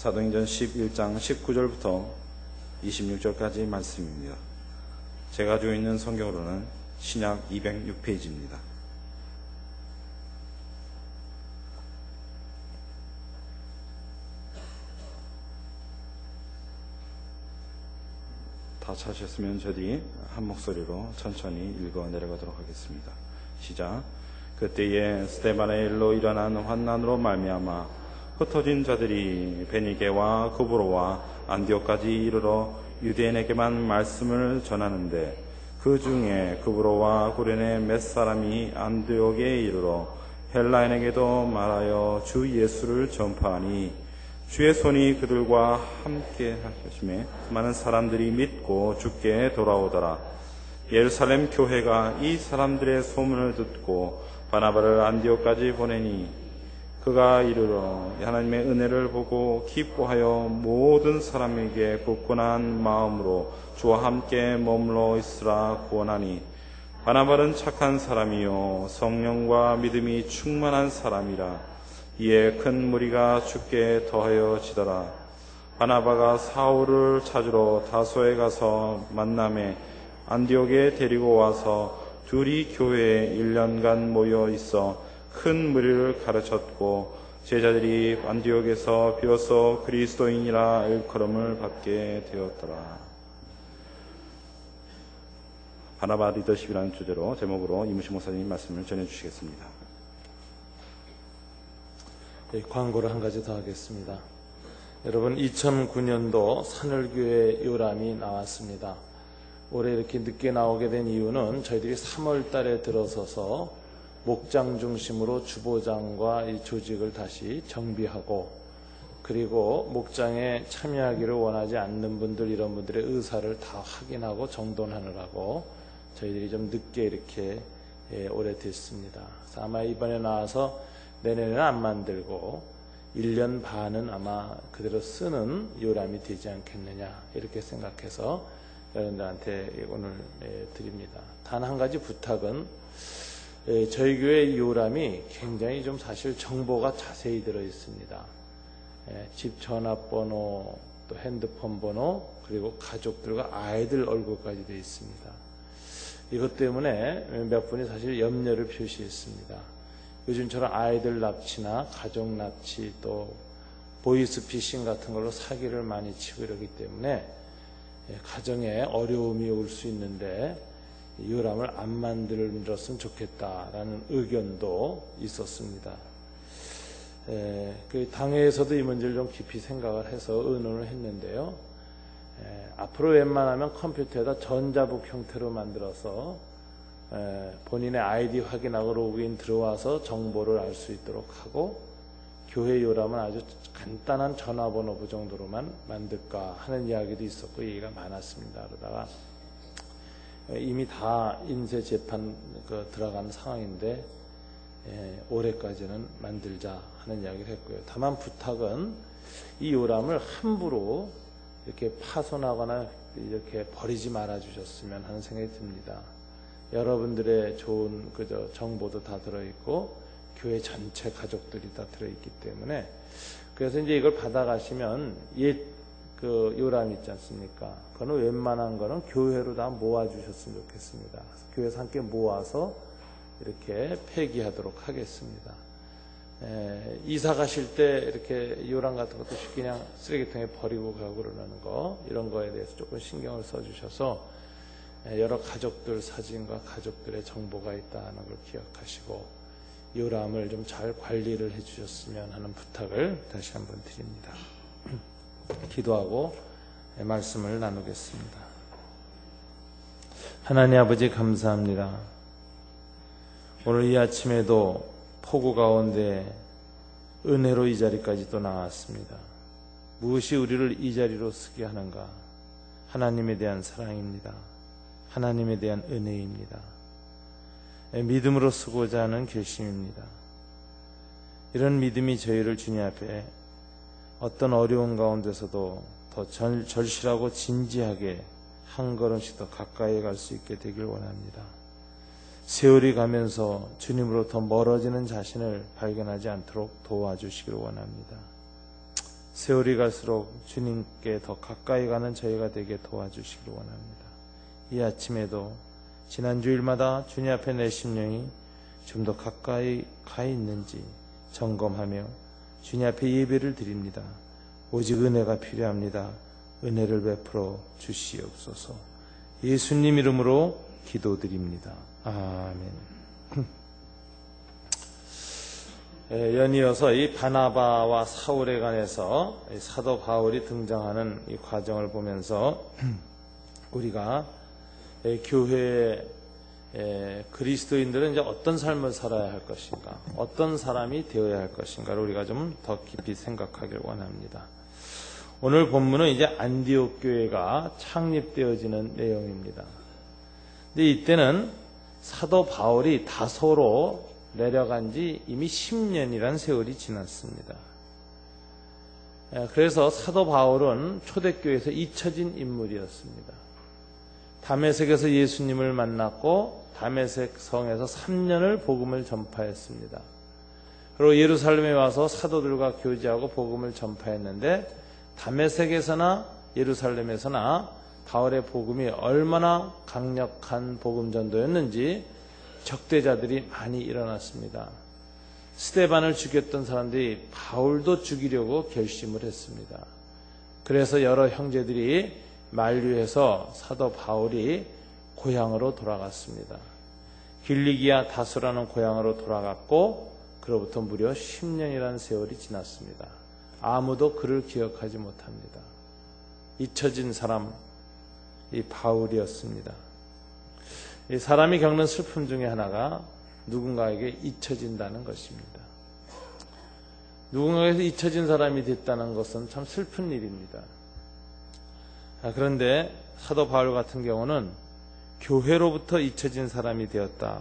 사도행전 11장 19절부터 26절까지 말씀입니다. 제가 가지고 있는 성경으로는 신약 206페이지입니다. 다 찾으셨으면 저희 한 목소리로 천천히 읽어 내려가도록 하겠습니다. 시작. 그때에 스데반의 일로 일어난 환난으로 말미암아 흩어진 자들이 베니게와 구브로와 안디옥까지 이르러 유대인에게만 말씀을 전하는데, 그 중에 구브로와 구레네 몇 사람이 안디옥에 이르러 헬라인에게도 말하여 주 예수를 전파하니, 주의 손이 그들과 함께 하심에 많은 사람들이 믿고 주께 돌아오더라. 예루살렘 교회가 이 사람들의 소문을 듣고 바나바를 안디옥까지 보내니, 그가 이르러 하나님의 은혜를 보고 기뻐하여 모든 사람에게 굳건한 마음으로 주와 함께 머물러 있으라 구원하니, 바나바는 착한 사람이요 성령과 믿음이 충만한 사람이라. 이에 큰 무리가 주께 더하여 지더라. 바나바가 사울을 찾으러 다소에 가서 만남에 안디옥에 데리고 와서 둘이 교회에 1년간 모여 있어 큰 무리를 가르쳤고, 제자들이 안디옥에서 비로소 그리스도인이라 일컬음을 받게 되었더라. 바나바 리더십이라는 주제로 제목으로 이무식 목사님 말씀을 전해주시겠습니다. 광고를 한 가지 더 하겠습니다. 여러분, 2009년도 산울교회 요람이 나왔습니다. 올해 이렇게 늦게 나오게 된 이유는 저희들이 3월 달에 들어서서 목장 중심으로 주보장과 이 조직을 다시 정비하고, 그리고 목장에 참여하기를 원하지 않는 분들, 이런 분들의 의사를 다 확인하고 정돈하느라고 저희들이 좀 늦게 이렇게 오래됐습니다. 그래서 아마 이번에 나와서 내년에는 안 만들고 1년 반은 아마 그대로 쓰는 요람이 되지 않겠느냐, 이렇게 생각해서 여러분들한테 오늘 드립니다. 단 한 가지 부탁은, 저희 교회 요람이 굉장히 좀 사실 정보가 자세히 들어 있습니다. 집 전화번호, 또 핸드폰 번호, 그리고 가족들과 아이들 얼굴까지 되어 있습니다. 이것 때문에 몇 분이 사실 염려를 표시했습니다. 요즘처럼 아이들 납치나 가족 납치, 또 보이스피싱 같은 걸로 사기를 많이 치고 이러기 때문에 가정에 어려움이 올 수 있는데 요람을 안 만들었으면 좋겠다라는 의견도 있었습니다. 그 당회에서도 이 문제를 좀 깊이 생각을 해서 의논을 했는데요. 앞으로 웬만하면 컴퓨터에다 전자북 형태로 만들어서 본인의 아이디 확인하고 로그인 들어와서 정보를 알 수 있도록 하고, 교회 요람은 아주 간단한 전화번호부 정도로만 만들까 하는 이야기도 있었고 얘기가 많았습니다. 그러다가 이미 다 인쇄 재판 들어간 상황인데 올해까지는 만들자 하는 이야기를 했고요. 다만 부탁은 이 요람을 함부로 이렇게 파손하거나 이렇게 버리지 말아 주셨으면 하는 생각이 듭니다. 여러분들의 좋은 정보도 다 들어있고 교회 전체 가족들이 다 들어있기 때문에, 그래서 이제 이걸 받아가시면 옛 요람 있지 않습니까? 그거는 웬만한 거는 교회로 다 모아주셨으면 좋겠습니다. 교회에서 함께 모아서 이렇게 폐기하도록 하겠습니다. 이사 가실 때 이렇게 요람 같은 것도 쉽게 그냥 쓰레기통에 버리고 가고 그러는 거, 이런 거에 대해서 조금 신경을 써주셔서 여러 가족들 사진과 가족들의 정보가 있다는 걸 기억하시고 요람을 좀 잘 관리를 해주셨으면 하는 부탁을 다시 한번 드립니다. 기도하고 말씀을 나누겠습니다. 하나님 아버지, 감사합니다. 오늘 이 아침에도 폭우 가운데 은혜로 이 자리까지 또 나왔습니다. 무엇이 우리를 이 자리로 쓰게 하는가? 하나님에 대한 사랑입니다. 하나님에 대한 은혜입니다. 믿음으로 쓰고자 하는 결심입니다. 이런 믿음이 저희를 주님 앞에 어떤 어려운 가운데서도 더 절실하고 진지하게 한 걸음씩 더 가까이 갈 수 있게 되길 원합니다. 세월이 가면서 주님으로부터 멀어지는 자신을 발견하지 않도록 도와주시기를 원합니다. 세월이 갈수록 주님께 더 가까이 가는 저희가 되게 도와주시길 원합니다. 이 아침에도 지난 주일마다 주님 앞에 내 심령이 좀 더 가까이 가 있는지 점검하며 주님 앞에 예배를 드립니다. 오직 은혜가 필요합니다. 은혜를 베풀어 주시옵소서. 예수님 이름으로 기도드립니다. 아멘. 연이어서 이 바나바와 사울에 관해서 사도 바울이 등장하는 이 과정을 보면서 우리가 교회 그리스도인들은 이제 어떤 삶을 살아야 할 것인가, 어떤 사람이 되어야 할 것인가를 우리가 좀 더 깊이 생각하길 원합니다. 오늘 본문은 이제 안디옥 교회가 창립되어지는 내용입니다. 근데 이때는 사도 바울이 다소로 내려간 지 이미 10년이란 세월이 지났습니다. 그래서 사도 바울은 초대교회에서 잊혀진 인물이었습니다. 다메섹에서 예수님을 만났고 다메섹 성에서 3년을 복음을 전파했습니다. 그리고 예루살렘에 와서 사도들과 교제하고 복음을 전파했는데 다메섹에서나 예루살렘에서나 바울의 복음이 얼마나 강력한 복음 전도였는지 적대자들이 많이 일어났습니다. 스데반을 죽였던 사람들이 바울도 죽이려고 결심을 했습니다. 그래서 여러 형제들이 만류해서 사도 바울이 고향으로 돌아갔습니다. 길리기아 다수라는 고향으로 돌아갔고 그로부터 무려 10년이라는 세월이 지났습니다. 아무도 그를 기억하지 못합니다. 잊혀진 사람, 이 바울이었습니다. 이 사람이 겪는 슬픔 중에 하나가 누군가에게 잊혀진다는 것입니다. 누군가에게서 잊혀진 사람이 됐다는 것은 참 슬픈 일입니다. 그런데 사도 바울 같은 경우는 교회로부터 잊혀진 사람이 되었다.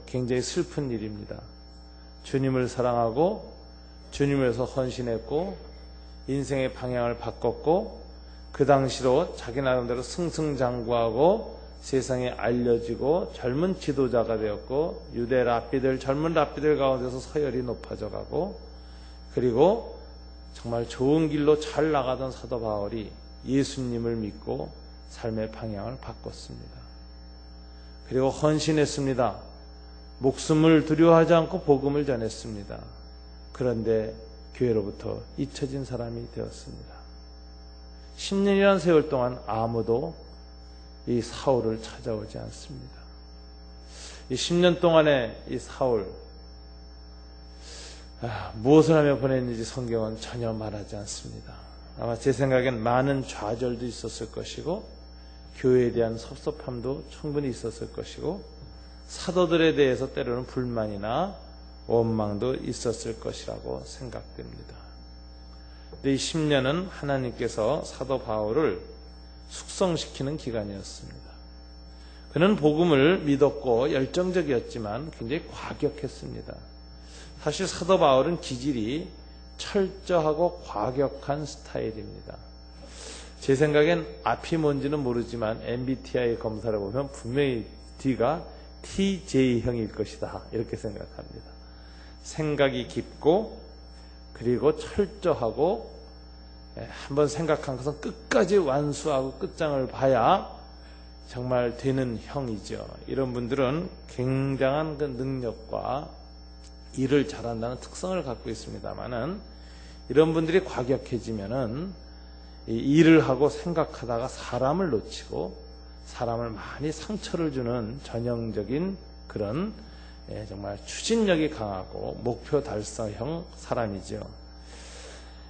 굉장히 슬픈 일입니다. 주님을 사랑하고 주님에서 헌신했고 인생의 방향을 바꿨고 그 당시로 자기 나름대로 승승장구하고 세상에 알려지고 젊은 지도자가 되었고 유대 랍비들, 젊은 랍비들 가운데서 서열이 높아져 가고 그리고 정말 좋은 길로 잘 나가던 사도 바울이 예수님을 믿고 삶의 방향을 바꿨습니다. 그리고 헌신했습니다. 목숨을 두려워하지 않고 복음을 전했습니다. 그런데 교회로부터 잊혀진 사람이 되었습니다. 10년이라는 세월 동안 아무도 이 사울을 찾아오지 않습니다. 이 10년 동안의 이 사울, 무엇을 하며 보냈는지 성경은 전혀 말하지 않습니다. 아마 제 생각엔 많은 좌절도 있었을 것이고 교회에 대한 섭섭함도 충분히 있었을 것이고 사도들에 대해서 때로는 불만이나 원망도 있었을 것이라고 생각됩니다. 근데 이 10년은 하나님께서 사도 바울을 숙성시키는 기간이었습니다. 그는 복음을 믿었고 열정적이었지만 굉장히 과격했습니다. 사실 사도 바울은 기질이 철저하고 과격한 스타일입니다. 제 생각엔 앞이 뭔지는 모르지만 MBTI 검사를 보면 분명히 D가 TJ형일 것이다 이렇게 생각합니다. 생각이 깊고 그리고 철저하고 한번 생각한 것은 끝까지 완수하고 끝장을 봐야 정말 되는 형이죠. 이런 분들은 굉장한 그 능력과 일을 잘한다는 특성을 갖고 있습니다만은 이런 분들이 과격해지면은 이 일을 하고 생각하다가 사람을 놓치고 사람을 많이 상처를 주는 전형적인 그런 정말 추진력이 강하고 목표 달성형 사람이죠.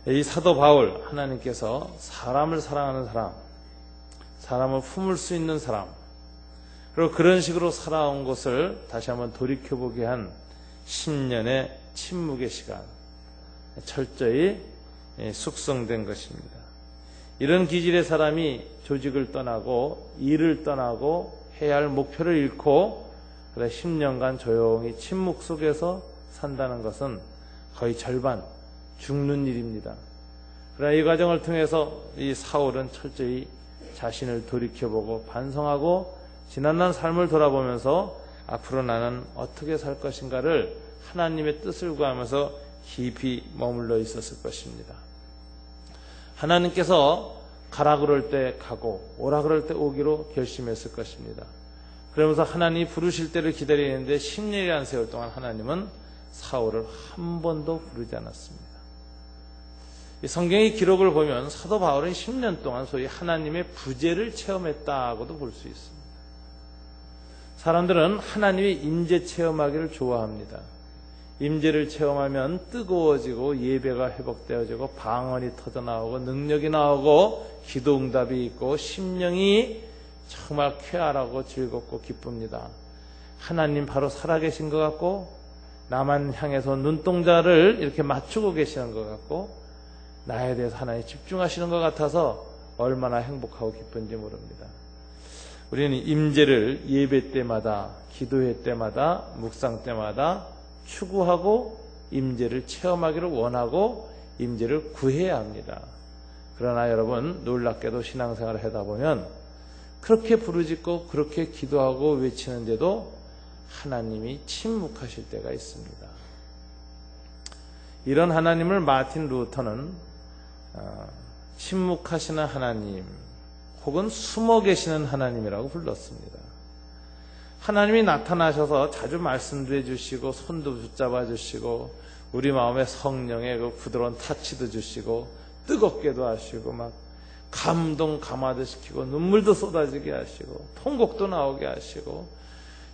이 사도 바울, 하나님께서 사람을 사랑하는 사람, 사람을 품을 수 있는 사람, 그리고 그런 식으로 살아온 것을 다시 한번 돌이켜보게 한 10년의 침묵의 시간, 철저히 숙성된 것입니다. 이런 기질의 사람이 조직을 떠나고 일을 떠나고 해야 할 목표를 잃고 10년간 조용히 침묵 속에서 산다는 것은 거의 절반 죽는 일입니다. 그러나 이 과정을 통해서 이 사울은 철저히 자신을 돌이켜보고 반성하고 지난날 삶을 돌아보면서 앞으로 나는 어떻게 살 것인가를 하나님의 뜻을 구하면서 깊이 머물러 있었을 것입니다. 하나님께서 가라 그럴 때 가고 오라 그럴 때 오기로 결심했을 것입니다. 그러면서 하나님이 부르실 때를 기다리는데 10년이라는 세월 동안 하나님은 사울을 한 번도 부르지 않았습니다. 이 성경의 기록을 보면 사도 바울은 10년 동안 소위 하나님의 부재를 체험했다고도 볼 수 있습니다. 사람들은 하나님의 임재 체험하기를 좋아합니다. 임재를 체험하면 뜨거워지고 예배가 회복되어지고 방언이 터져나오고 능력이 나오고 기도 응답이 있고 심령이 정말 쾌활하고 즐겁고 기쁩니다. 하나님 바로 살아계신 것 같고 나만 향해서 눈동자를 이렇게 맞추고 계시는 것 같고 나에 대해서 하나님 집중하시는 것 같아서 얼마나 행복하고 기쁜지 모릅니다. 우리는 임재를 예배 때마다 기도회 때마다 묵상 때마다 추구하고 임재를 체험하기를 원하고 임재를 구해야 합니다. 그러나 여러분 놀랍게도 신앙생활을 하다 보면 그렇게 부르짖고 그렇게 기도하고 외치는데도 하나님이 침묵하실 때가 있습니다. 이런 하나님을 마틴 루터는 침묵하시는 하나님 혹은 숨어 계시는 하나님이라고 불렀습니다. 하나님이 나타나셔서 자주 말씀도 해주시고 손도 붙잡아 주시고 우리 마음에 성령의 그 부드러운 타치도 주시고 뜨겁게도 하시고 막 감동 감화도 시키고 눈물도 쏟아지게 하시고 통곡도 나오게 하시고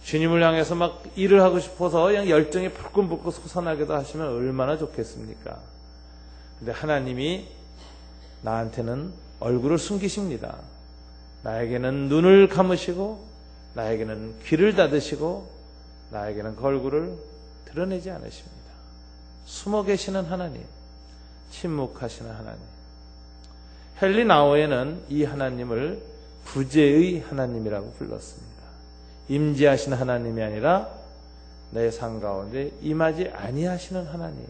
주님을 향해서 막 일을 하고 싶어서 그냥 열정이 불끈불끈 솟아나게도 하시면 얼마나 좋겠습니까? 근데 하나님이 나한테는 얼굴을 숨기십니다. 나에게는 눈을 감으시고 나에게는 귀를 닫으시고 나에게는 그 얼굴을 드러내지 않으십니다. 숨어 계시는 하나님, 침묵하시는 하나님. 헨리 나우에는 이 하나님을 부재의 하나님이라고 불렀습니다. 임재하시는 하나님이 아니라 내 삶 가운데 임하지 아니하시는 하나님.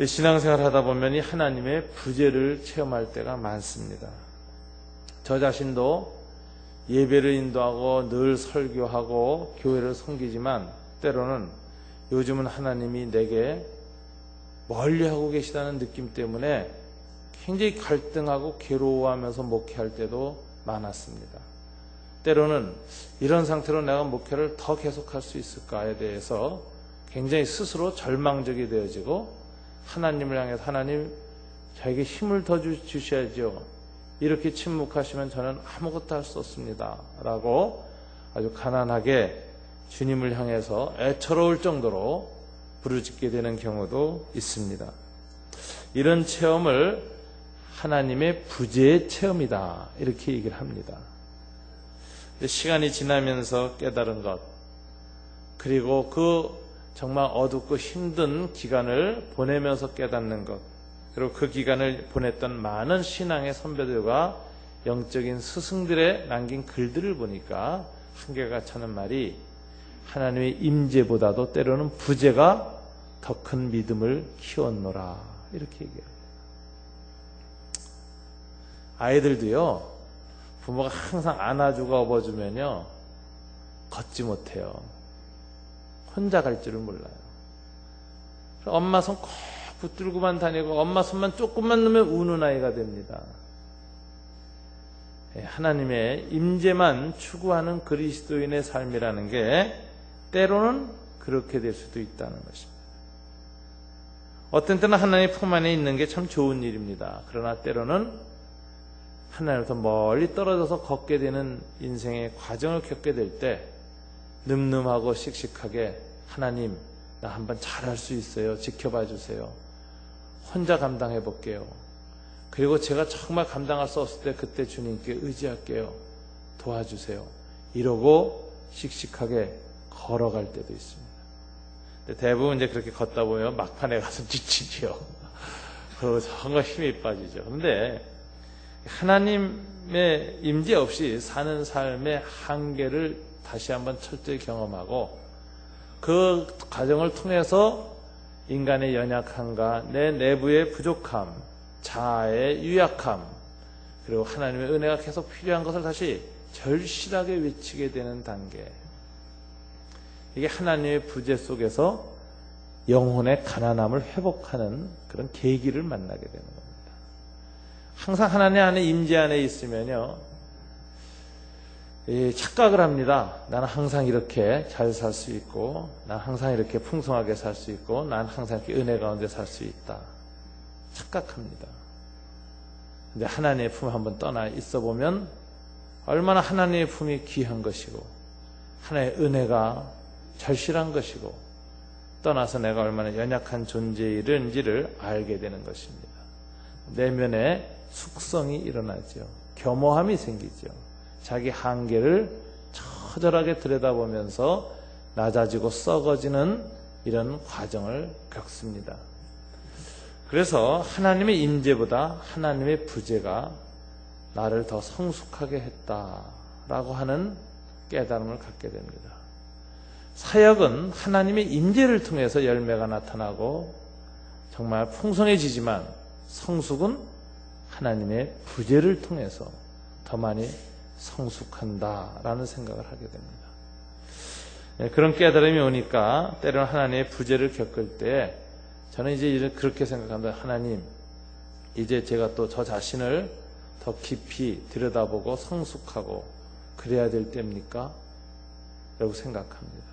신앙생활 하다 보면 이 하나님의 부재를 체험할 때가 많습니다. 저 자신도 예배를 인도하고 늘 설교하고 교회를 섬기지만 때로는 요즘은 하나님이 내게 멀리하고 계시다는 느낌 때문에 굉장히 갈등하고 괴로워하면서 목회할 때도 많았습니다. 때로는 이런 상태로 내가 목회를 더 계속할 수 있을까에 대해서 굉장히 스스로 절망적이 되어지고 하나님을 향해서 하나님 저에게 힘을 더 주셔야죠. 이렇게 침묵하시면 저는 아무것도 할 수 없습니다. 라고 아주 가난하게 주님을 향해서 애처로울 정도로 부르짖게 되는 경우도 있습니다. 이런 체험을 하나님의 부재의 체험이다. 이렇게 얘기를 합니다. 시간이 지나면서 깨달은 것, 그리고 그 정말 어둡고 힘든 기간을 보내면서 깨닫는 것, 그리고 그 기간을 보냈던 많은 신앙의 선배들과 영적인 스승들의 남긴 글들을 보니까 한결같이 하는 말이 하나님의 임재보다도 때로는 부재가 더 큰 믿음을 키웠노라 이렇게 얘기해요. 아이들도요 부모가 항상 안아주고 업어주면요 걷지 못해요. 혼자 갈 줄을 몰라요. 엄마 손 꼭 붙들고만 다니고 엄마 손만 조금만 넣으면 우는 아이가 됩니다. 하나님의 임재만 추구하는 그리스도인의 삶이라는 게 때로는 그렇게 될 수도 있다는 것입니다. 어떤 때는 하나님 품 안에 있는 게 참 좋은 일입니다. 그러나 때로는 하나님부터 멀리 떨어져서 걷게 되는 인생의 과정을 겪게 될 때 늠름하고 씩씩하게 하나님 나 한번 잘할 수 있어요. 지켜봐 주세요. 혼자 감당해 볼게요. 그리고 제가 정말 감당할 수 없을 때 그때 주님께 의지할게요. 도와주세요. 이러고 씩씩하게 걸어갈 때도 있습니다. 근데 대부분 이제 그렇게 걷다 보면 막판에 가서 지치지요. 그리고 정말 힘이 빠지죠. 그런데 하나님의 임재 없이 사는 삶의 한계를 다시 한번 철저히 경험하고 그 과정을 통해서 인간의 연약함과 내 내부의 부족함, 자아의 유약함, 그리고 하나님의 은혜가 계속 필요한 것을 다시 절실하게 외치게 되는 단계. 이게 하나님의 부재 속에서 영혼의 가난함을 회복하는 그런 계기를 만나게 되는 겁니다. 항상 하나님 안에 임재 안에 있으면요, 착각을 합니다. 나는 항상 이렇게 잘 살 수 있고, 난 항상 이렇게 풍성하게 살 수 있고, 난 항상 이렇게 은혜 가운데 살 수 있다. 착각합니다. 근데 하나님의 품에 한번 떠나 있어 보면 얼마나 하나님의 품이 귀한 것이고, 하나님의 은혜가 절실한 것이고, 떠나서 내가 얼마나 연약한 존재인지를 알게 되는 것입니다. 내면에 숙성이 일어나죠. 겸허함이 생기죠. 자기 한계를 처절하게 들여다보면서 낮아지고 썩어지는 이런 과정을 겪습니다. 그래서 하나님의 임재보다 하나님의 부재가 나를 더 성숙하게 했다라고 하는 깨달음을 갖게 됩니다. 사역은 하나님의 임재를 통해서 열매가 나타나고 정말 풍성해지지만, 성숙은 하나님의 부재를 통해서 더 많이 성숙한다라는 생각을 하게 됩니다. 그런 깨달음이 오니까 때로는 하나님의 부재를 겪을 때 저는 이제 그렇게 생각합니다. 하나님, 이제 제가 또 저 자신을 더 깊이 들여다보고 성숙하고 그래야 될 때입니까? 라고 생각합니다.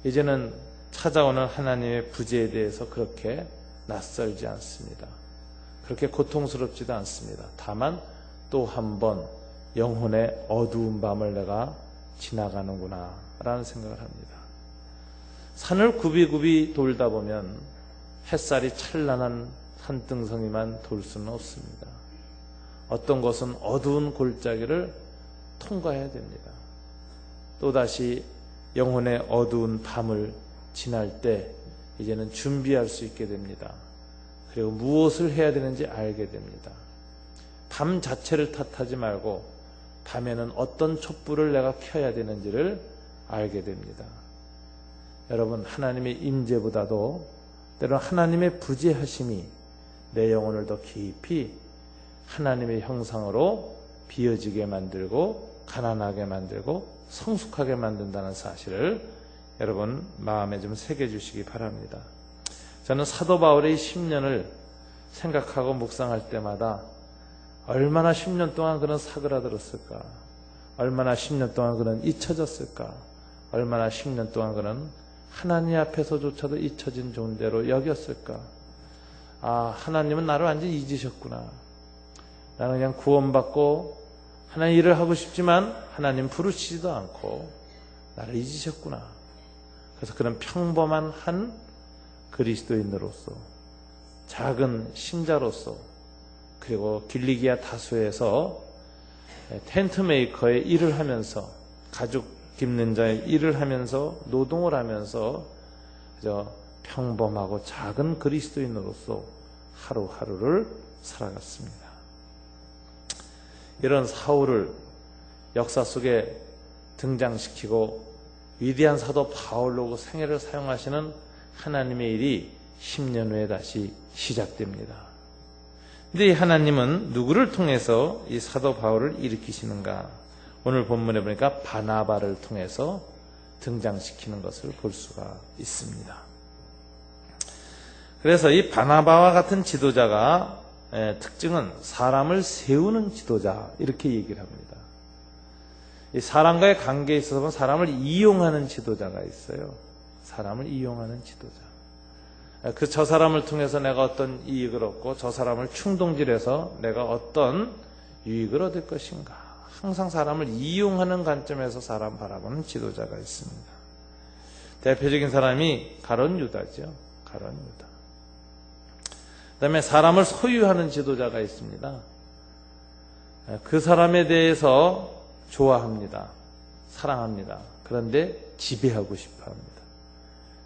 이제는 찾아오는 하나님의 부재에 대해서 그렇게 낯설지 않습니다. 그렇게 고통스럽지도 않습니다. 다만 또 한 번 영혼의 어두운 밤을 내가 지나가는구나 라는 생각을 합니다. 산을 굽이굽이 돌다 보면 햇살이 찬란한 산등성이만 돌 수는 없습니다. 어떤 것은 어두운 골짜기를 통과해야 됩니다. 또다시 영혼의 어두운 밤을 지날 때 이제는 준비할 수 있게 됩니다. 그리고 무엇을 해야 되는지 알게 됩니다. 밤 자체를 탓하지 말고 밤에는 어떤 촛불을 내가 켜야 되는지를 알게 됩니다. 여러분, 하나님의 임재보다도 때로는 하나님의 부재하심이 내 영혼을 더 깊이 하나님의 형상으로 비어지게 만들고 가난하게 만들고 성숙하게 만든다는 사실을 여러분 마음에 좀 새겨주시기 바랍니다. 저는 사도 바울의 10년을 생각하고 묵상할 때마다 얼마나 10년 동안 그는 사그라들었을까, 얼마나 10년 동안 그는 잊혀졌을까, 얼마나 10년 동안 그는 하나님 앞에서조차도 잊혀진 존재로 여겼을까. 아, 하나님은 나를 완전히 잊으셨구나. 나는 그냥 구원받고 하나님 일을 하고 싶지만 하나님 부르시지도 않고 나를 잊으셨구나. 그래서 그런 평범한 한 그리스도인으로서, 작은 신자로서, 그리고 길리기아 다수에서 텐트 메이커의 일을 하면서, 가죽 깁는 자의 일을 하면서, 노동을 하면서 그저 평범하고 작은 그리스도인으로서 하루하루를 살아갔습니다. 이런 사울을 역사 속에 등장시키고 위대한 사도 바울로 그 생애를 사용하시는 하나님의 일이 10년 후에 다시 시작됩니다. 근데 이 하나님은 누구를 통해서 이 사도 바울을 일으키시는가? 오늘 본문에 보니까 바나바를 통해서 등장시키는 것을 볼 수가 있습니다. 그래서 이 바나바와 같은 지도자가 특징은 사람을 세우는 지도자, 이렇게 얘기를 합니다. 이 사람과의 관계에 있어서 사람을 이용하는 지도자가 있어요. 사람을 이용하는 지도자. 저 사람을 통해서 내가 어떤 이익을 얻고 저 사람을 충동질해서 내가 어떤 유익을 얻을 것인가. 항상 사람을 이용하는 관점에서 사람 바라보는 지도자가 있습니다. 대표적인 사람이 가룟 유다죠. 가룟 유다. 그 다음에 사람을 소유하는 지도자가 있습니다. 그 사람에 대해서 좋아합니다. 사랑합니다. 그런데 지배하고 싶어 합니다.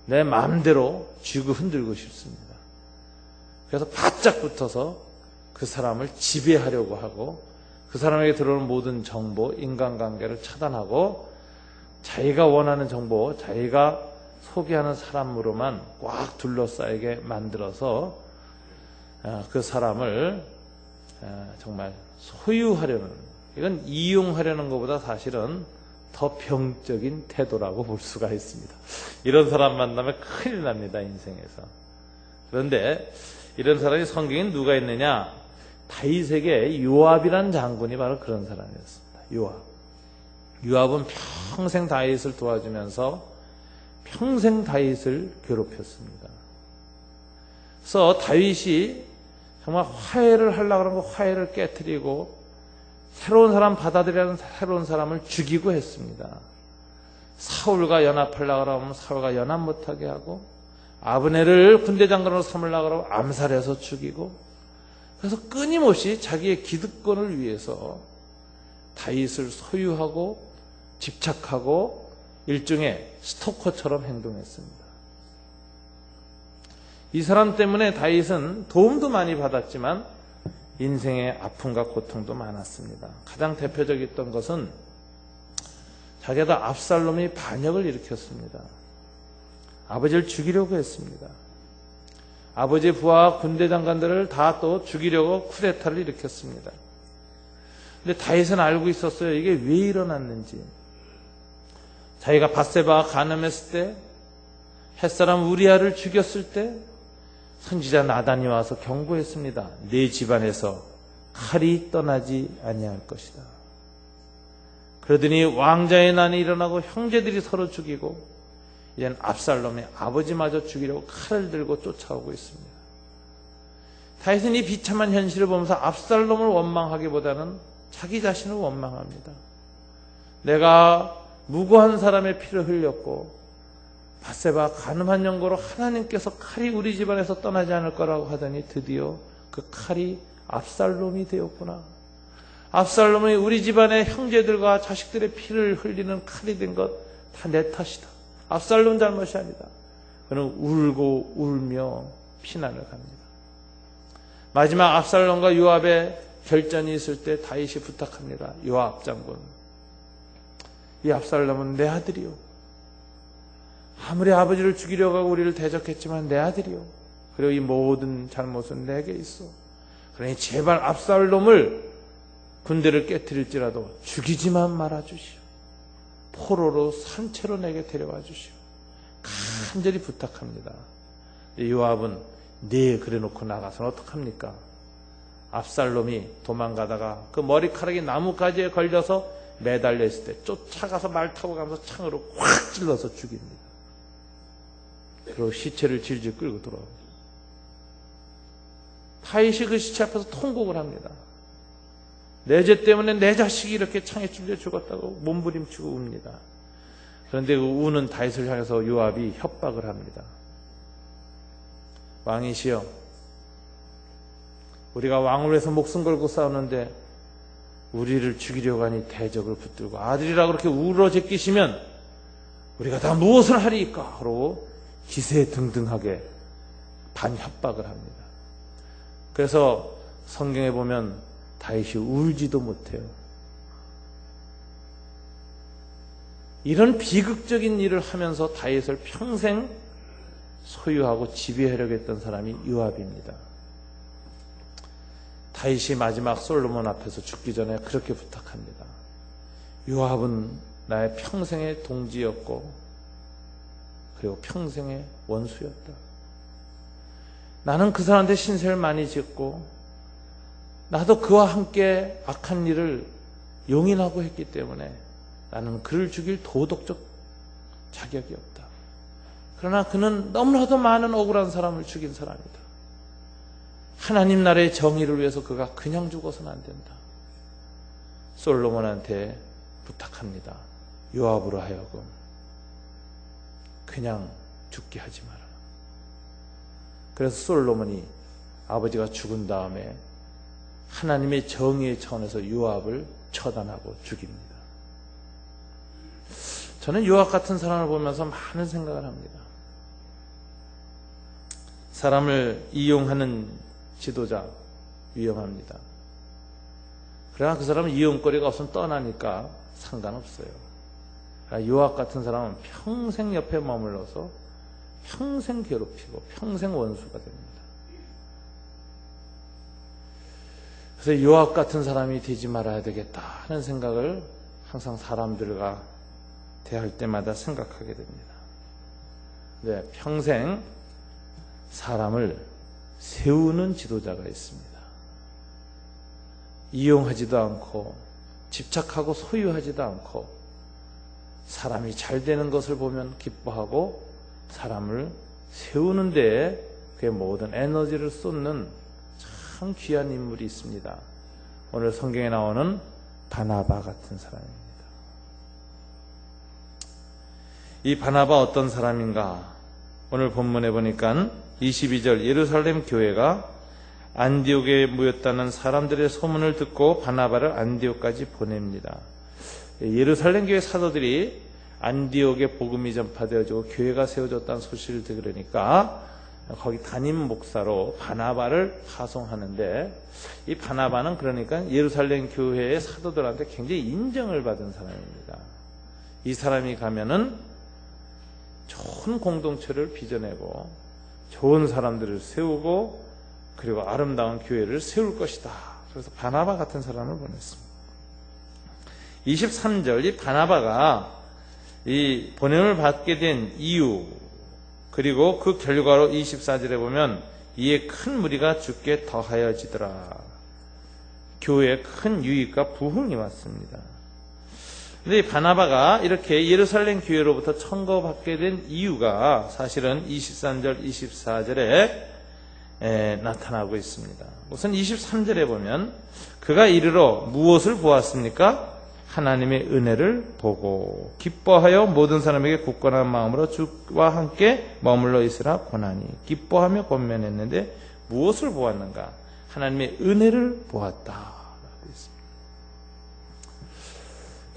내 마음대로 쥐고 흔들고 싶습니다. 그래서 바짝 붙어서 그 사람을 지배하려고 하고 그 사람에게 들어오는 모든 정보, 인간관계를 차단하고 자기가 원하는 정보, 자기가 소개하는 사람으로만 꽉 둘러싸이게 만들어서 그 사람을 정말 소유하려는, 이건 이용하려는 것보다 사실은 더 병적인 태도라고 볼 수가 있습니다. 이런 사람 만나면 큰일 납니다, 인생에서. 그런데 이런 사람이 성경에 누가 있느냐? 다윗에게 요압이라는 장군이 바로 그런 사람이었습니다. 요압은 평생 다윗을 도와주면서 평생 다윗을 괴롭혔습니다. 그래서 다윗이 정말 화해를 하려고 하는 거 화해를 깨뜨리고 새로운 사람 받아들이라는 새로운 사람을 죽이고 했습니다. 사울과 연합하려고 하면 사울과 연합 못하게 하고 아브넬을 군대 장관으로 삼으려고 하면 암살해서 죽이고, 그래서 끊임없이 자기의 기득권을 위해서 다윗을 소유하고 집착하고 일종의 스토커처럼 행동했습니다. 이 사람 때문에 다윗은 도움도 많이 받았지만 인생의 아픔과 고통도 많았습니다. 가장 대표적이었던 것은 자기가 압살롬이 반역을 일으켰습니다. 아버지를 죽이려고 했습니다. 아버지 부하와 군대 장관들을 다 또 죽이려고 쿠데타를 일으켰습니다. 근데 다윗은 알고 있었어요. 이게 왜 일어났는지. 자기가 밧세바가 간음했을 때, 햇사람 우리아를 죽였을 때 선지자 나단이 와서 경고했습니다. 네 집안에서 칼이 떠나지 아니할 것이다. 그러더니 왕자의 난이 일어나고 형제들이 서로 죽이고 이젠 압살롬의 아버지마저 죽이려고 칼을 들고 쫓아오고 있습니다. 다윗은 이 비참한 현실을 보면서 압살롬을 원망하기보다는 자기 자신을 원망합니다. 내가 무고한 사람의 피를 흘렸고 밧세바 간음한 연고로 하나님께서 칼이 우리 집안에서 떠나지 않을 거라고 하더니 드디어 그 칼이 압살롬이 되었구나. 압살롬이 우리 집안의 형제들과 자식들의 피를 흘리는 칼이 된 것 다 내 탓이다. 압살롬 잘못이 아니다. 그는 울고 울며 피난을 갑니다. 마지막 압살롬과 요압의 결전이 있을 때 다윗이 부탁합니다. 요압 장군, 이 압살롬은 내 아들이요. 아무리 아버지를 죽이려고 하고 우리를 대적했지만 내 아들이요. 그리고 이 모든 잘못은 내게 있어. 그러니 제발 압살롬을 군대를 깨뜨릴지라도 죽이지만 말아주시오. 포로로 산채로 내게 데려와 주시오. 간절히 부탁합니다. 요압은 네 그래놓고 나가서는 어떡합니까? 압살롬이 도망가다가 그 머리카락이 나뭇가지에 걸려서 매달려 있을 때 쫓아가서 말 타고 가면서 창으로 확 찔러서 죽입니다. 그리고 시체를 질질 끌고 돌아옵니다. 다윗이 그 시체 앞에서 통곡을 합니다. 내 죄 때문에 내 자식이 이렇게 창에 찔려 죽었다고 몸부림치고 웁니다. 그런데 그 우는 다윗을 향해서 요압이 협박을 합니다. 왕이시여, 우리가 왕을 위해서 목숨 걸고 싸우는데 우리를 죽이려고 하니 대적을 붙들고 아들이라고 그렇게 울어 제끼시면 우리가 다 무엇을 하리이까? 그러고 기세등등하게 반협박을 합니다. 그래서 성경에 보면 다윗이 울지도 못해요. 이런 비극적인 일을 하면서 다윗을 평생 소유하고 지배하려고 했던 사람이 요압입니다. 다윗이 마지막 솔로몬 앞에서 죽기 전에 그렇게 부탁합니다. 요압은 나의 평생의 동지였고 그리고 평생의 원수였다. 나는 그 사람한테 신세를 많이 짓고 나도 그와 함께 악한 일을 용인하고 했기 때문에 나는 그를 죽일 도덕적 자격이 없다. 그러나 그는 너무나도 많은 억울한 사람을 죽인 사람이다. 하나님 나라의 정의를 위해서 그가 그냥 죽어서는 안 된다. 솔로몬한테 부탁합니다. 요압으로 하여금 그냥 죽게 하지 마라. 그래서 솔로몬이 아버지가 죽은 다음에 하나님의 정의의 차원에서 요압을 처단하고 죽입니다. 저는 요압 같은 사람을 보면서 많은 생각을 합니다. 사람을 이용하는 지도자 위험합니다. 그러나 그 사람은 이용거리가 없으면 떠나니까 상관없어요. 요압 같은 사람은 평생 옆에 머물러서 평생 괴롭히고 평생 원수가 됩니다. 그래서 요압 같은 사람이 되지 말아야 되겠다 하는 생각을 항상 사람들과 대할 때마다 생각하게 됩니다. 네, 평생 사람을 세우는 지도자가 있습니다. 이용하지도 않고 집착하고 소유하지도 않고 사람이 잘 되는 것을 보면 기뻐하고 사람을 세우는 데에 그의 모든 에너지를 쏟는 참 귀한 인물이 있습니다. 오늘 성경에 나오는 바나바 같은 사람입니다. 이 바나바 어떤 사람인가? 오늘 본문에 보니까 22절 예루살렘 교회가 안디옥에 모였다는 사람들의 소문을 듣고 바나바를 안디옥까지 보냅니다. 예루살렘 교회 사도들이 안디옥에 복음이 전파되어지고 교회가 세워졌다는 소식을 들으니까 거기 담임 목사로 바나바를 파송하는데, 이 바나바는 그러니까 예루살렘 교회의 사도들한테 굉장히 인정을 받은 사람입니다. 이 사람이 가면은 좋은 공동체를 빚어내고 좋은 사람들을 세우고 그리고 아름다운 교회를 세울 것이다. 그래서 바나바 같은 사람을 보냈습니다. 23절 이 바나바가 이 보냄을 받게 된 이유, 그리고 그 결과로 24절에 보면 이에 큰 무리가 주께 더하여지더라. 교회에 큰 유익과 부흥이 왔습니다. 근데 이 바나바가 이렇게 예루살렘 교회로부터 청거받게 된 이유가 사실은 23절, 24절에 나타나고 있습니다. 우선 23절에 보면 그가 이르러 무엇을 보았습니까? 하나님의 은혜를 보고 기뻐하여 모든 사람에게 굳건한 마음으로 주와 함께 머물러 있으라 권하니. 기뻐하며 권면했는데 무엇을 보았는가? 하나님의 은혜를 보았다 라고 있습니다.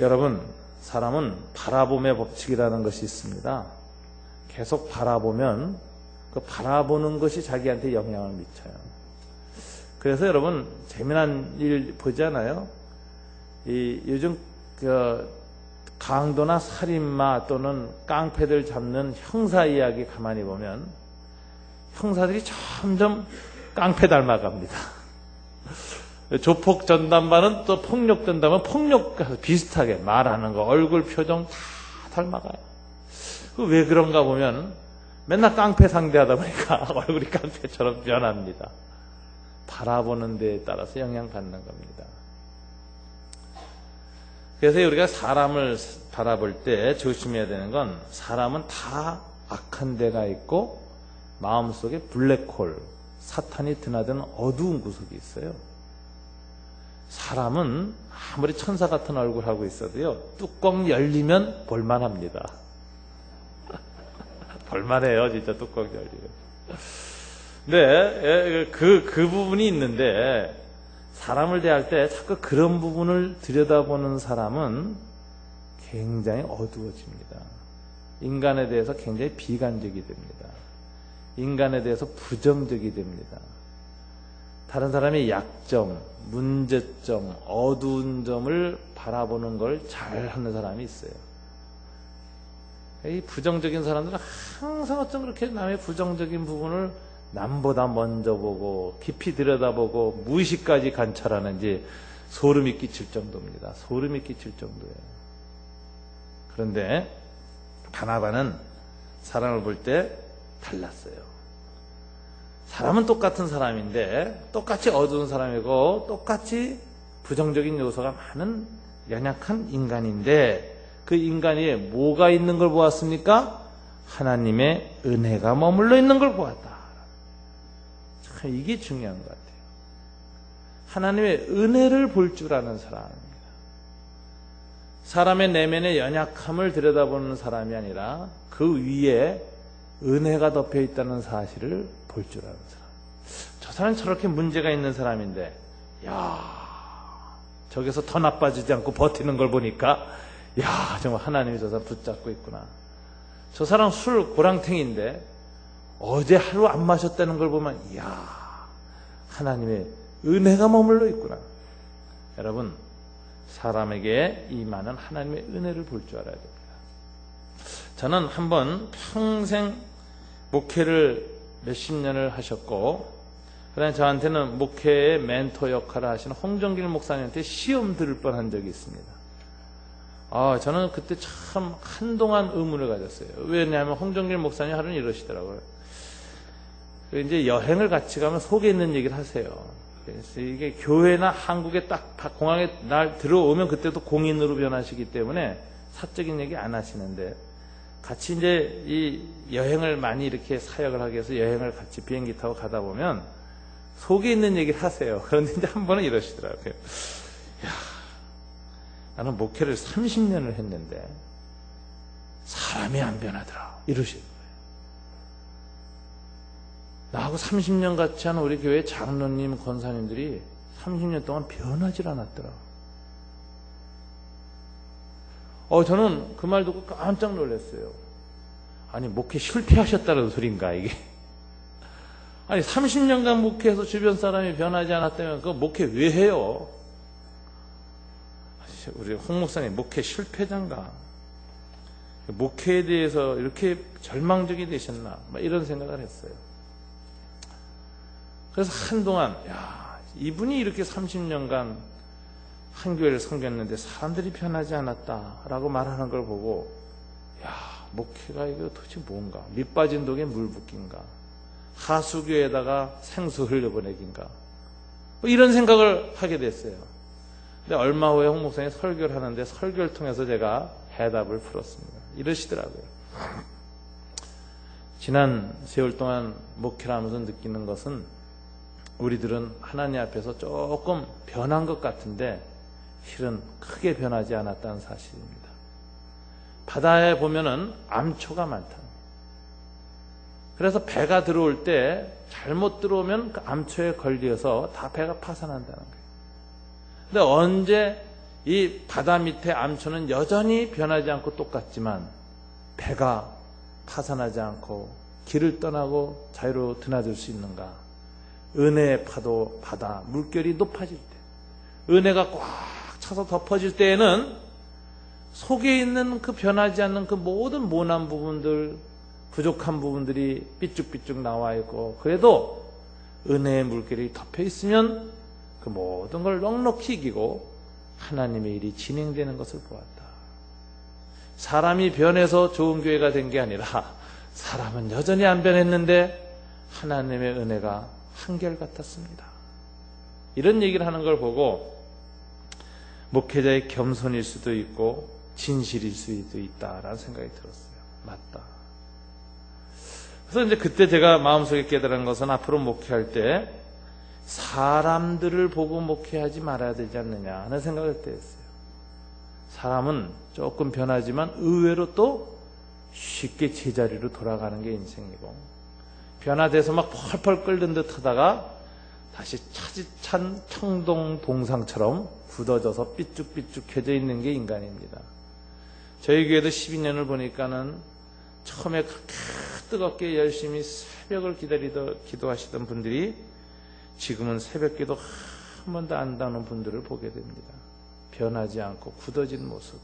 여러분, 사람은 바라봄의 법칙이라는 것이 있습니다. 계속 바라보면 그 바라보는 것이 자기한테 영향을 미쳐요. 그래서 여러분 재미난 일 보잖아요. 요즘 강도나 살인마 또는 깡패들 잡는 형사 이야기 가만히 보면 형사들이 점점 깡패 닮아갑니다. 조폭 전담반은 또 폭력 전담은 폭력 비슷하게 말하는 거, 얼굴 표정 다 닮아가요. 왜 그런가 보면 맨날 깡패 상대하다 보니까 얼굴이 깡패처럼 변합니다. 바라보는 데에 따라서 영향받는 겁니다. 그래서 우리가 사람을 바라볼 때 조심해야 되는 건, 사람은 다 악한 데가 있고 마음속에 블랙홀, 사탄이 드나드는 어두운 구석이 있어요. 사람은 아무리 천사 같은 얼굴 하고 있어도요, 뚜껑 열리면 볼만합니다. 볼만해요, 진짜 뚜껑 열리면. 네, 그 부분이 있는데, 사람을 대할 때 자꾸 그런 부분을 들여다보는 사람은 굉장히 어두워집니다. 인간에 대해서 굉장히 비관적이 됩니다. 인간에 대해서 부정적이 됩니다. 다른 사람의 약점, 문제점, 어두운 점을 바라보는 걸 잘하는 사람이 있어요. 이 부정적인 사람들은 항상 어쩜 그렇게 남의 부정적인 부분을 남보다 먼저 보고 깊이 들여다보고 무의식까지 관찰하는지 소름이 끼칠 정도입니다. 소름이 끼칠 정도예요. 그런데 바나바는 사람을 볼 때 달랐어요. 사람은 똑같은 사람인데 똑같이 어두운 사람이고 똑같이 부정적인 요소가 많은 연약한 인간인데, 그 인간이 뭐가 있는 걸 보았습니까? 하나님의 은혜가 머물러 있는 걸 보았다. 참 이게 중요한 것 같아요. 하나님의 은혜를 볼 줄 아는 사람입니다. 사람의 내면의 연약함을 들여다보는 사람이 아니라 그 위에 은혜가 덮여 있다는 사실을 볼 줄 아는 사람. 저 사람은 저렇게 문제가 있는 사람인데, 야, 저기서 더 나빠지지 않고 버티는 걸 보니까, 야, 정말 하나님이 저 사람 붙잡고 있구나. 저 사람 술 고랑탱인데 어제 하루 안 마셨다는 걸 보면, 이야, 하나님의 은혜가 머물러 있구나. 여러분, 사람에게 임하는 하나님의 은혜를 볼 줄 알아야 됩니다. 저는 한번 평생 목회를 몇십 년을 하셨고, 그다음에 저한테는 목회의 멘토 역할을 하시는 홍정길 목사님한테 시험 들을 뻔한 적이 있습니다. 저는 그때 참 한동안 의문을 가졌어요. 왜냐하면 홍정길 목사님 하루는 이러시더라고요. 이제 여행을 같이 가면 속에 있는 얘기를 하세요. 그래서 이게 교회나 한국에 딱 공항에 날 들어오면 그때도 공인으로 변하시기 때문에 사적인 얘기 안 하시는데, 같이 이제 이 여행을 많이 이렇게 사역을 하기 위해서 여행을 같이 비행기 타고 가다 보면 속에 있는 얘기를 하세요. 그런데 이제 한 번은 이러시더라고요. 야, 나는 목회를 30년을 했는데 사람이 안 변하더라. 이러시는 거예요. 나하고 30년 같이 한 우리 교회 장로님, 권사님들이 30년 동안 변하질 않았더라. 저는 그 말 듣고 깜짝 놀랐어요. 아니, 목회 실패하셨다는 소린가, 이게? 아니, 30년간 목회해서 주변 사람이 변하지 않았다면 그 목회 왜 해요? 우리 홍 목사님, 목회 실패자인가? 목회에 대해서 이렇게 절망적이 되셨나? 이런 생각을 했어요. 그래서 한동안, 이분이 이렇게 30년간 한 교회를 섬겼는데 사람들이 변하지 않았다라고 말하는 걸 보고, 목회가 이거 도대체 뭔가? 밑 빠진 독에 물 붓긴가? 하수교에다가 생수 흘려보내긴가? 이런 생각을 하게 됐어요. 근데 얼마 후에 홍 목사님이 설교를 하는데, 설교를 통해서 제가 해답을 풀었습니다. 이러시더라고요. 지난 세월 동안 목회를 하면서 느끼는 것은, 우리들은 하나님 앞에서 조금 변한 것 같은데 실은 크게 변하지 않았다는 사실입니다. 바다에 보면은 암초가 많다. 그래서 배가 들어올 때 잘못 들어오면 그 암초에 걸려서 다 배가 파산한다는 거예요. 근데 언제 이 바다 밑에 암초는 여전히 변하지 않고 똑같지만 배가 파산하지 않고 길을 떠나고 자유로 드나들 수 있는가? 은혜의 파도, 바다, 물결이 높아질 때, 은혜가 꽉 차서 덮어질 때에는 속에 있는 그 변하지 않는 그 모든 모난 부분들, 부족한 부분들이 삐쭉삐쭉 나와 있고, 그래도 은혜의 물결이 덮여 있으면 그 모든 걸 넉넉히 이기고 하나님의 일이 진행되는 것을 보았다. 사람이 변해서 좋은 교회가 된 게 아니라 사람은 여전히 안 변했는데 하나님의 은혜가 한결같았습니다. 이런 얘기를 하는 걸 보고 목회자의 겸손일 수도 있고 진실일 수도 있다라는 생각이 들었어요. 맞다. 그래서 이제 그때 제가 마음속에 깨달은 것은 앞으로 목회할 때 사람들을 보고 목회하지 말아야 되지 않느냐 하는 생각을 그때 했어요. 사람은 조금 변하지만 의외로 또 쉽게 제자리로 돌아가는 게 인생이고, 변화돼서 막 펄펄 끓는 듯 하다가 다시 차디찬 청동 동상처럼 굳어져서 삐쭉삐쭉해져 있는 게 인간입니다. 저희 교회도 12년을 보니까는 처음에 그렇게 뜨겁게 열심히 새벽을 기도하시던 분들이 지금은 새벽 기도 한 번도 안 나오는 분들을 보게 됩니다. 변하지 않고 굳어진 모습.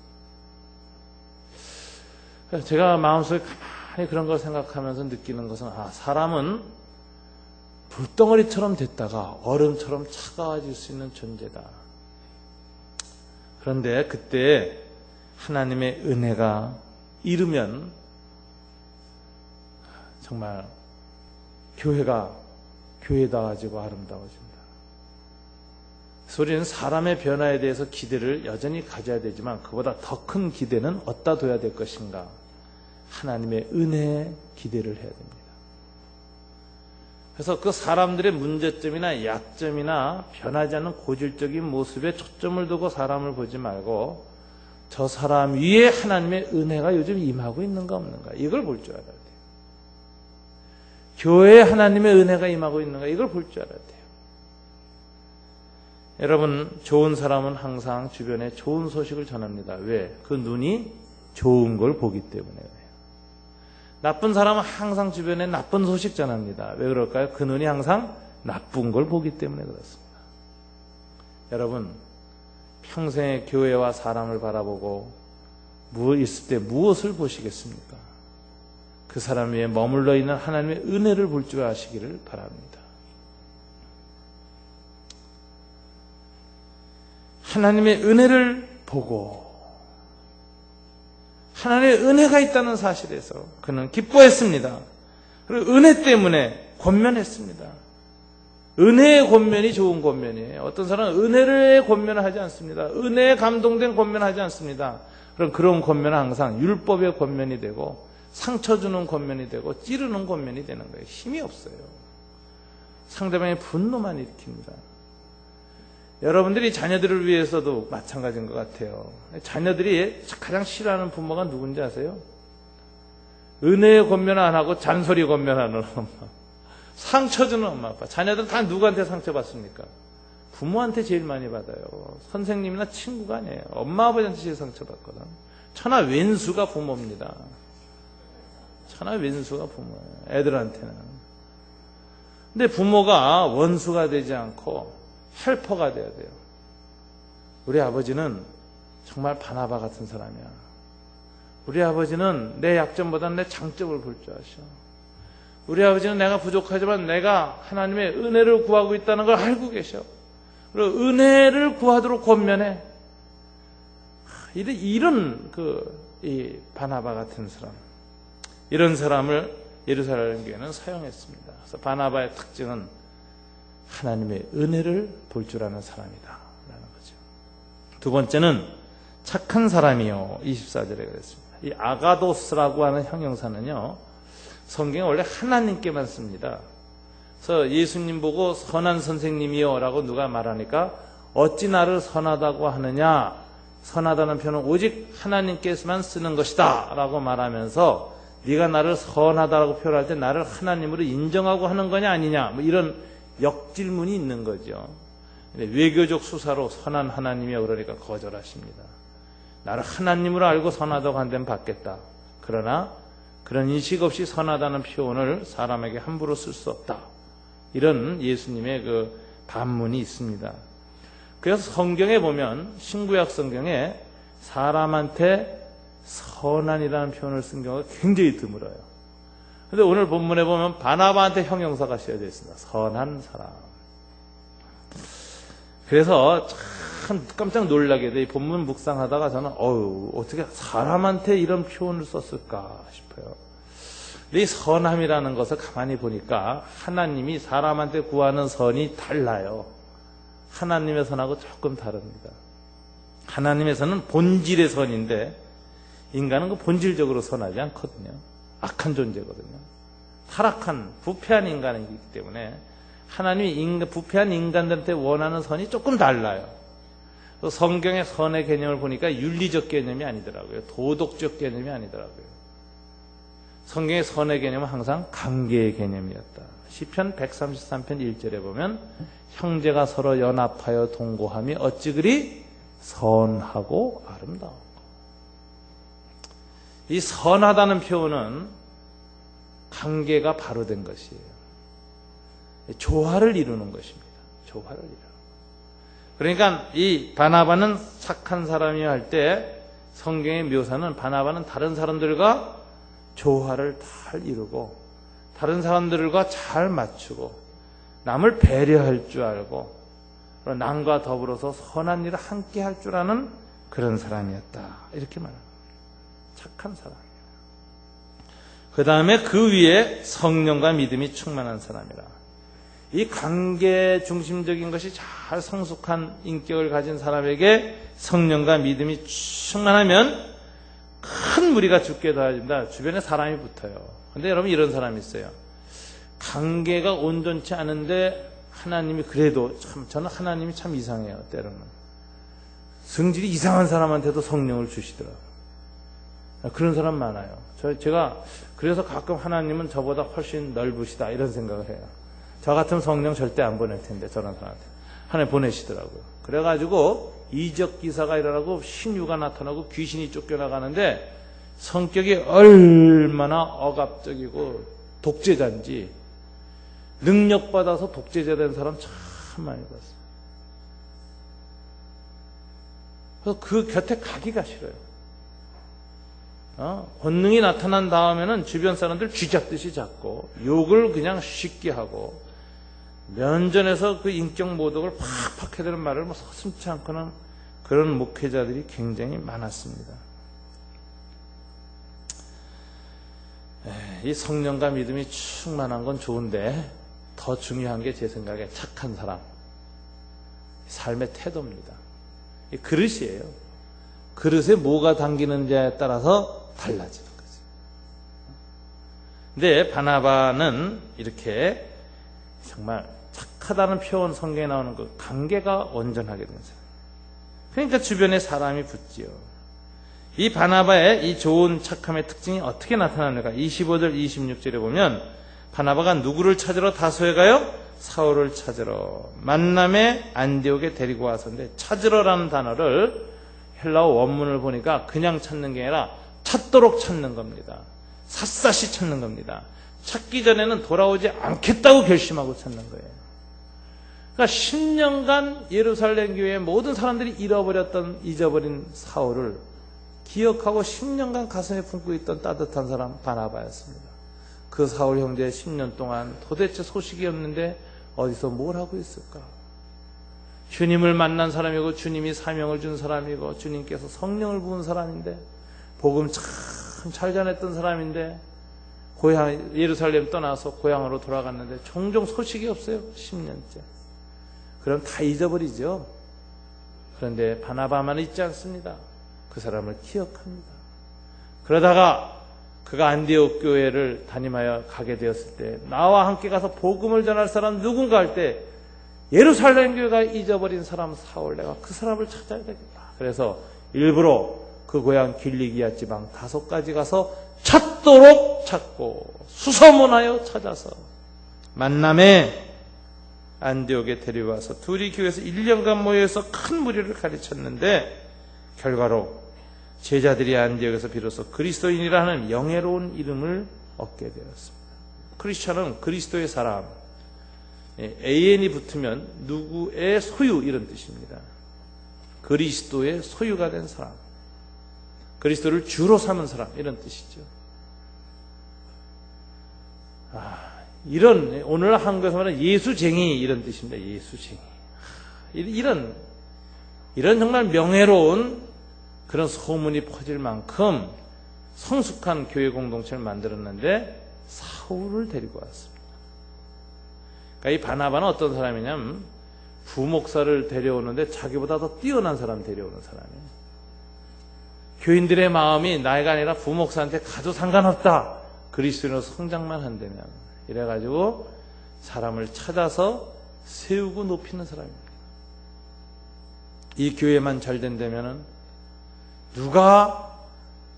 제가 마음속에 가만히 그런 걸 생각하면서 느끼는 것은, 사람은 불덩어리처럼 됐다가 얼음처럼 차가워질 수 있는 존재다. 그런데 그때 하나님의 은혜가 이르면 정말 교회가 교회다워지고 아름다워집니다. 그래서 우리는 사람의 변화에 대해서 기대를 여전히 가져야 되지만 그보다 더 큰 기대는 어디다 둬야 될 것인가? 하나님의 은혜에 기대를 해야 됩니다. 그래서 그 사람들의 문제점이나 약점이나 변하지 않는 고질적인 모습에 초점을 두고 사람을 보지 말고 저 사람 위에 하나님의 은혜가 요즘 임하고 있는가 없는가, 이걸 볼 줄 알아야 돼요. 교회에 하나님의 은혜가 임하고 있는가, 이걸 볼 줄 알아야 돼요. 여러분, 좋은 사람은 항상 주변에 좋은 소식을 전합니다. 왜? 그 눈이 좋은 걸 보기 때문에 그래요. 나쁜 사람은 항상 주변에 나쁜 소식 전합니다. 왜 그럴까요? 그 눈이 항상 나쁜 걸 보기 때문에 그렇습니다. 여러분, 평생의 교회와 사람을 바라보고 있을 때 무엇을 보시겠습니까? 그 사람 위에 머물러 있는 하나님의 은혜를 볼 줄 아시기를 바랍니다. 하나님의 은혜를 보고 하나님의 은혜가 있다는 사실에서 그는 기뻐했습니다. 그리고 은혜 때문에 권면했습니다. 은혜의 권면이 좋은 권면이에요. 어떤 사람은 은혜의 권면을 하지 않습니다. 은혜에 감동된 권면을 하지 않습니다. 그런 권면은 항상 율법의 권면이 되고 상처 주는 권면이 되고 찌르는 권면이 되는 거예요. 힘이 없어요. 상대방의 분노만 일으킵니다. 여러분들이 자녀들을 위해서도 마찬가지인 것 같아요. 자녀들이 가장 싫어하는 부모가 누군지 아세요? 은혜의 권면 안 하고 잔소리 권면하는 엄마, 상처 주는 엄마 아빠. 자녀들은 다 누구한테 상처받습니까? 부모한테 제일 많이 받아요. 선생님이나 친구가 아니에요. 엄마 아버지한테 제일 상처받거든. 천하 왼수가 부모입니다. 천하 왼수가 부모예요. 애들한테는. 근데 부모가 원수가 되지 않고 헬퍼가 돼야 돼요. 우리 아버지는 정말 바나바 같은 사람이야. 우리 아버지는 내 약점보다는 내 장점을 볼 줄 아셔. 우리 아버지는 내가 부족하지만 내가 하나님의 은혜를 구하고 있다는 걸 알고 계셔. 그리고 은혜를 구하도록 권면해. 이런 이 바나바 같은 사람, 이런 사람을 예루살렘 교회는 사용했습니다. 그래서 바나바의 특징은 하나님의 은혜를 볼 줄 아는 사람이다 라는 거죠. 두 번째는 착한 사람이요. 24절에 그랬습니다. 이 아가도스라고 하는 형용사는요, 성경에 원래 하나님께만 씁니다. 그래서 예수님 보고 선한 선생님이요 라고 누가 말하니까 어찌 나를 선하다고 하느냐, 선하다는 표현은 오직 하나님께서만 쓰는 것이다 라고 말하면서 네가 나를 선하다라고 표현할 때 나를 하나님으로 인정하고 하는 거냐 아니냐, 뭐 이런 역질문이 있는 거죠. 외교적 수사로 선한 하나님이요 그러니까 거절하십니다. 나를 하나님으로 알고 선하다고 한 데는 받겠다. 그러나 그런 인식 없이 선하다는 표현을 사람에게 함부로 쓸 수 없다. 이런 예수님의 그 반문이 있습니다. 그래서 성경에 보면 신구약 성경에 사람한테 선한이라는 표현을 쓴 경우가 굉장히 드물어요. 근데 오늘 본문에 보면 바나바한테 형용사가 쓰여져 있습니다. 선한 사람. 그래서 참 깜짝 놀라게 돼. 이 본문 묵상하다가 저는 어떻게 사람한테 이런 표현을 썼을까 싶어요. 근데 이 선함이라는 것을 가만히 보니까 하나님이 사람한테 구하는 선이 달라요. 하나님의 선하고 조금 다릅니다. 하나님의 선은 본질의 선인데 인간은 그 본질적으로 선하지 않거든요. 악한 존재거든요. 타락한 부패한 인간이기 때문에 하나님이 부패한 인간들한테 원하는 선이 조금 달라요. 성경의 선의 개념을 보니까 윤리적 개념이 아니더라고요. 도덕적 개념이 아니더라고요. 성경의 선의 개념은 항상 관계의 개념이었다. 시편 133편 1절에 보면 형제가 서로 연합하여 동거함이 어찌 그리 선하고 아름다워. 이 선하다는 표현은 관계가 바로 된 것이에요. 조화를 이루는 것입니다. 조화를 이루는. 그러니까 이 바나바는 착한 사람이야 할 때 성경의 묘사는 바나바는 다른 사람들과 조화를 잘 이루고 다른 사람들과 잘 맞추고 남을 배려할 줄 알고 남과 더불어서 선한 일을 함께 할 줄 아는 그런 사람이었다. 이렇게 말합니다. 착한 사람이에요. 그 다음에 그 위에 성령과 믿음이 충만한 사람이라. 이 관계 중심적인 것이 잘 성숙한 인격을 가진 사람에게 성령과 믿음이 충만하면 큰 무리가 죽게 도와준다. 주변에 사람이 붙어요. 근데 여러분 이런 사람이 있어요. 관계가 온전치 않은데 하나님이 그래도 저는 하나님이 참 이상해요. 때로는 성질이 이상한 사람한테도 성령을 주시더라고요. 그런 사람 많아요. 제가 그래서 가끔 하나님은 저보다 훨씬 넓으시다 이런 생각을 해요. 저 같은 성령 절대 안 보낼 텐데 저런 사람한테 하나님 보내시더라고요. 그래가지고 이적 기사가 일어나고 신유가 나타나고 귀신이 쫓겨나가는데 성격이 얼마나 억압적이고 독재자인지 능력받아서 독재자 된 사람 참 많이 봤어요. 그래서 그 곁에 가기가 싫어요. 권능이 나타난 다음에는 주변 사람들 쥐잡듯이 잡고 욕을 그냥 쉽게 하고 면전에서 그 인격 모독을 팍팍 해대는 말을 서슴지 않고는 그런 목회자들이 굉장히 많았습니다. 이 성령과 믿음이 충만한 건 좋은데 더 중요한 게 제 생각에 착한 사람, 삶의 태도입니다. 이 그릇이에요. 그릇에 뭐가 담기는지에 따라서 달라지는 거죠. 근데 바나바는 이렇게 정말 착하다는 표현, 성경에 나오는 그 관계가 온전하게 된 사람. 그러니까 주변에 사람이 붙지요. 이 바나바의 이 좋은 착함의 특징이 어떻게 나타나는가? 25절 26절에 보면 바나바가 누구를 찾으러 다소에 가요? 사울을 찾으러 만남의 안디옥에 데리고 왔었는데, 찾으러라는 단어를 헬라어 원문을 보니까 그냥 찾는 게 아니라 찾도록 찾는 겁니다. 샅샅이 찾는 겁니다. 찾기 전에는 돌아오지 않겠다고 결심하고 찾는 거예요. 그러니까 10년간 예루살렘 교회의 모든 사람들이 잊어버린 사울을 기억하고 10년간 가슴에 품고 있던 따뜻한 사람 바나바였습니다. 그 사울 형제 10년 동안 도대체 소식이 없는데 어디서 뭘 하고 있을까? 주님을 만난 사람이고 주님이 사명을 준 사람이고 주님께서 성령을 부은 사람인데 복음 참 잘 전했던 사람인데 고향 예루살렘 떠나서 고향으로 돌아갔는데 종종 소식이 없어요. 10년째. 그럼 다 잊어버리죠. 그런데 바나바만 잊지 않습니다. 그 사람을 기억합니다. 그러다가 그가 안디옥 교회를 담임하여 가게 되었을 때 나와 함께 가서 복음을 전할 사람 누군가 할 때 예루살렘 교회가 잊어버린 사람 사울, 내가 그 사람을 찾아야 되겠다. 그래서 일부러 그 고향 길리기아 지방 5가지 가서 찾도록 찾고 수소문하여 찾아서 만남에 안디옥에 데려와서 둘이 교회에서 1년간 모여서 큰 무리를 가르쳤는데 결과로 제자들이 안디옥에서 비로소 그리스도인이라는 명예로운 이름을 얻게 되었습니다. 크리스천은 그리스도의 사람, AN이 붙으면 누구의 소유 이런 뜻입니다. 그리스도의 소유가 된 사람, 그리스도를 주로 삼은 사람 이런 뜻이죠. 이런 오늘 한국에서 말하는 예수쟁이 이런 뜻입니다. 예수쟁이. 이런 정말 명예로운 그런 소문이 퍼질 만큼 성숙한 교회 공동체를 만들었는데 사울을 데리고 왔습니다. 그러니까 이 바나바는 어떤 사람이냐면 부목사를 데려오는데 자기보다 더 뛰어난 사람 데려오는 사람이에요. 교인들의 마음이 나이가 아니라 부목사한테 가도 상관없다. 그리스도인으로 성장만 한다면. 이래가지고 사람을 찾아서 세우고 높이는 사람입니다. 이 교회만 잘 된다면 누가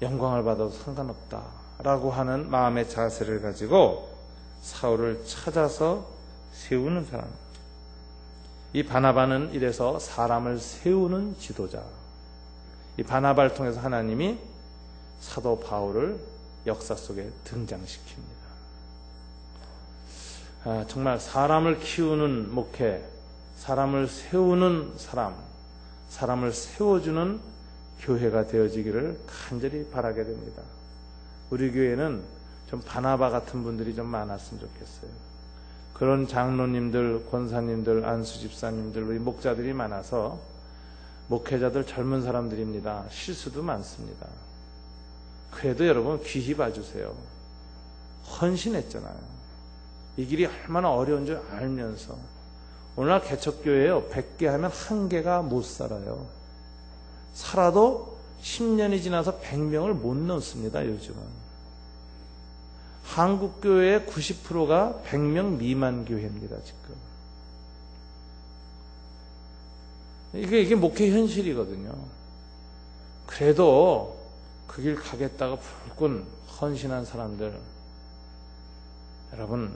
영광을 받아도 상관없다라고 하는 마음의 자세를 가지고 사울을 찾아서 세우는 사람. 이 바나바는 이래서 사람을 세우는 지도자. 이 바나바를 통해서 하나님이 사도 바울을 역사 속에 등장시킵니다. 정말 사람을 키우는 목회, 사람을 세우는 사람, 사람을 세워주는 교회가 되어지기를 간절히 바라게 됩니다. 우리 교회는 좀 바나바 같은 분들이 좀 많았으면 좋겠어요. 그런 장로님들, 권사님들, 안수집사님들, 우리 목자들이 많아서 목회자들 젊은 사람들입니다. 실수도 많습니다. 그래도 여러분 귀히 봐주세요. 헌신했잖아요. 이 길이 얼마나 어려운 줄 알면서 오늘날 개척교회요 100개 하면 1개가 못 살아요. 살아도 10년이 지나서 100명을 못 넘습니다. 요즘은 한국교회의 90%가 100명 미만 교회입니다. 지금 이게 목회 현실이거든요. 그래도 그 길 가겠다고 불끈 헌신한 사람들 여러분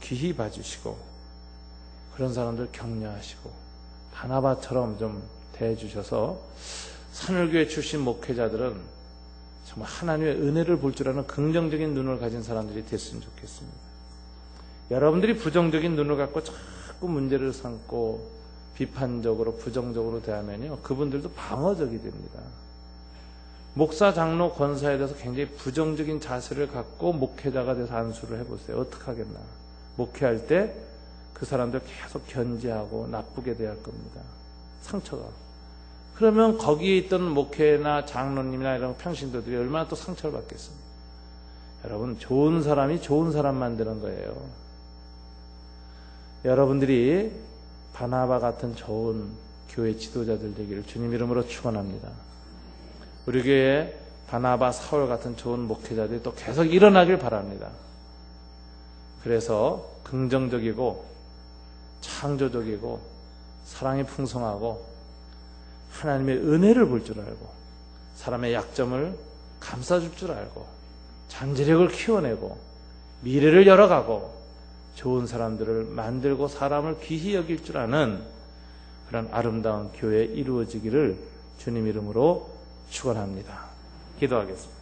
귀히 봐주시고 그런 사람들 격려하시고 바나바처럼 좀 대해주셔서 산울교회 출신 목회자들은 정말 하나님의 은혜를 볼 줄 아는 긍정적인 눈을 가진 사람들이 됐으면 좋겠습니다. 여러분들이 부정적인 눈을 갖고 자꾸 문제를 삼고 비판적으로 부정적으로 대하면요 그분들도 방어적이 됩니다. 목사, 장로, 권사에 대해서 굉장히 부정적인 자세를 갖고 목회자가 돼서 안수를 해보세요. 어떻게 하겠나. 목회할 때 그 사람들 계속 견제하고 나쁘게 대할 겁니다. 상처가. 그러면 거기에 있던 목회나 장로님이나 이런 평신도들이 얼마나 또 상처를 받겠습니까? 여러분, 좋은 사람이 좋은 사람 만드는 거예요. 여러분들이 바나바 같은 좋은 교회 지도자들 되기를 주님 이름으로 축원합니다. 우리 교회에 바나바, 사울 같은 좋은 목회자들이 또 계속 일어나길 바랍니다. 그래서 긍정적이고 창조적이고 사랑이 풍성하고 하나님의 은혜를 볼 줄 알고 사람의 약점을 감싸줄 줄 알고 잠재력을 키워내고 미래를 열어가고 좋은 사람들을 만들고 사람을 귀히 여길 줄 아는 그런 아름다운 교회 이루어지기를 주님 이름으로 축원합니다. 기도하겠습니다.